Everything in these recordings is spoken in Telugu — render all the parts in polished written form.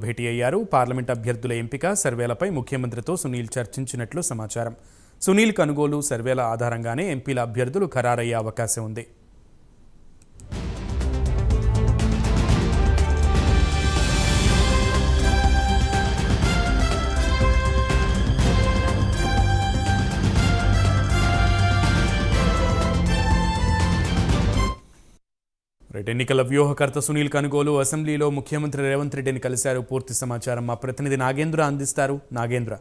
భేటీ అయ్యారు. పార్లమెంట్ అభ్యర్థుల ఎంపిక సర్వేలపై ముఖ్యమంత్రితో సునీల్ చర్చించినట్లు సమాచారం. సునీల్ కొనుగోలు సర్వేల ఆధారంగానే ఎంపీల అభ్యర్థులు ఖరారయ్యే అవకాశం ఉంది. ఎన్నికల వ్యూహకర్త సునీల్ కొనుగోలు అసెంబ్లీలో ముఖ్యమంత్రి రేవంత్ రెడ్డిని కలిశారు. పూర్తి సమాచారం మా ప్రతినిధి నాగేంద్ర అందిస్తారు. నాగేంద్ర,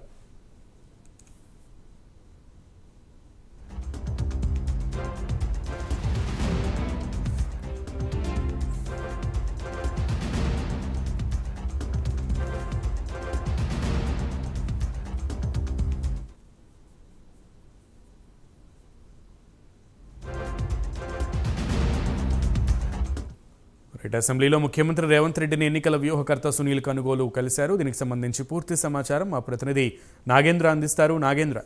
అసెంబ్లీలో ముఖ్యమంత్రి రేవంత్ రెడ్డిని ఎన్నికల వ్యూహకర్త సునీల్ కొనుగోలు కలిశారు. దీనికి సంబంధించి పూర్తి సమాచారం మా ప్రతినిధి నాగేంద్ర అందిస్తారు. Nagendra,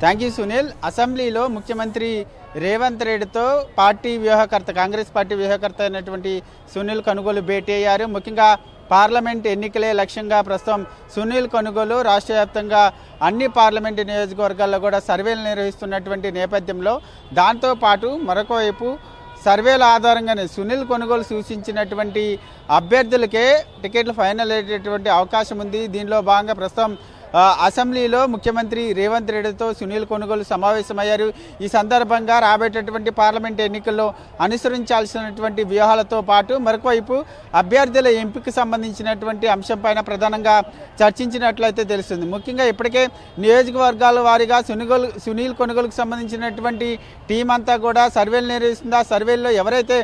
thank you Sunil. అసెంబ్లీలో ముఖ్యమంత్రి రేవంత్ రెడ్డితో కాంగ్రెస్ పార్టీ వ్యూహకర్త అయినటువంటి సునీల్ కొనుగోలు భేటీ అయ్యారు. ముఖ్యంగా పార్లమెంట్ ఎన్నికలే లక్ష్యంగా ప్రస్తుతం సునీల్ కొనుగోలు రాష్ట్ర వ్యాప్తంగా అన్ని పార్లమెంటు నియోజకవర్గాల్లో కూడా సర్వేలు నిర్వహిస్తున్నటువంటి నేపథ్యంలో దాంతోపాటు మరొక వైపు సర్వేల ఆధారంగానే సునీల్ కొనుగోలు సూచించినటువంటి అభ్యర్థులకే టికెట్లు ఫైనల్ అయ్యేటటువంటి అవకాశం ఉంది. దీనిలో భాగంగా ప్రస్తుతం అసెంబ్లీలో ముఖ్యమంత్రి రేవంత్ రెడ్డితో సునీల్ కొనుగోలు సమావేశమయ్యారు. ఈ సందర్భంగా రాబోయేటటువంటి పార్లమెంట్ ఎన్నికల్లో అనుసరించాల్సినటువంటి వ్యూహాలతో పాటు మరొకవైపు అభ్యర్థుల ఎంపికకు సంబంధించినటువంటి అంశంపైన ప్రధానంగా చర్చించినట్లయితే తెలుస్తుంది. ముఖ్యంగా ఇప్పటికే నియోజకవర్గాల వారీగా సునీల్ కొనుగోలుకు సంబంధించినటువంటి టీం అంతా కూడా సర్వేలు నిర్వహిస్తుంది. ఆ సర్వేల్లో ఎవరైతే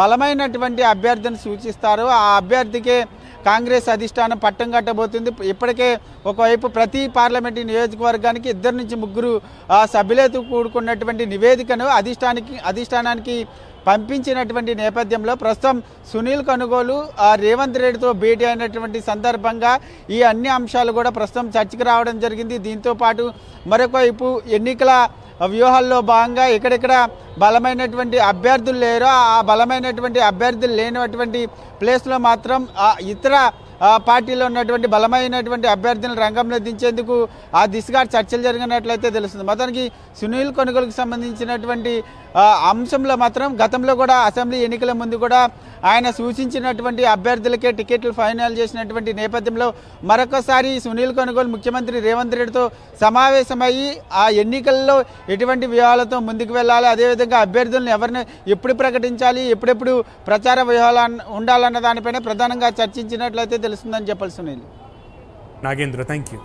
బలమైనటువంటి అభ్యర్థిని సూచిస్తారో ఆ అభ్యర్థికే కాంగ్రెస్ అధిష్టానం పట్టం కట్టబోతుంది. ఇప్పటికే ఒకవైపు ప్రతి పార్లమెంటు నియోజకవర్గానికి 2 నుంచి 3 సభ్యులతో కూడుకున్నటువంటి నివేదికను అధిష్టానానికి పంపించినటువంటి నేపథ్యంలో ప్రస్తుతం సునీల్ కొనుగోలు రేవంత్ రెడ్డితో భేటీ అయినటువంటి సందర్భంగా ఈ అన్ని అంశాలు కూడా ప్రస్తుతం చర్చకు రావడం జరిగింది. దీంతో పాటు మరొకవైపు ఎన్నికల వ్యూహాల్లో భాగంగా ఎక్కడెక్కడ బలమైనటువంటి అభ్యర్థులు లేరో ఆ బలమైనటువంటి అభ్యర్థులు లేనటువంటి ప్లేస్లో మాత్రం ఇతర పార్టీలో ఉన్నటువంటి బలమైనటువంటి అభ్యర్థులను రంగంలో దించేందుకు ఆ దిశగా చర్చలు జరిగినట్లయితే తెలుస్తుంది. మొత్తానికి సునీల్ కొనుగోలుకు సంబంధించినటువంటి అంశంలో మాత్రం గతంలో కూడా అసెంబ్లీ ఎన్నికల ముందు కూడా ఆయన సూచించినటువంటి అభ్యర్థులకే టికెట్లు ఫైనల్ చేసినటువంటి నేపథ్యంలో మరొకసారి సునీల్ కొనుగోలు ముఖ్యమంత్రి రేవంత్ రెడ్డితో సమావేశమయ్యి ఆ ఎన్నికల్లో ఎటువంటి వ్యూహాలతో ముందుకు వెళ్ళాలి, అదేవిధంగా అభ్యర్థులను ఎవరిని ఎప్పుడు ప్రకటించాలి, ఎప్పుడెప్పుడు ప్రచార వ్యూహాలు ఉండాలన్న దానిపైన ప్రధానంగా చర్చించినట్లయితే తెలుస్తుందని చెప్పాలి. Sunil, Nagendra, thank you.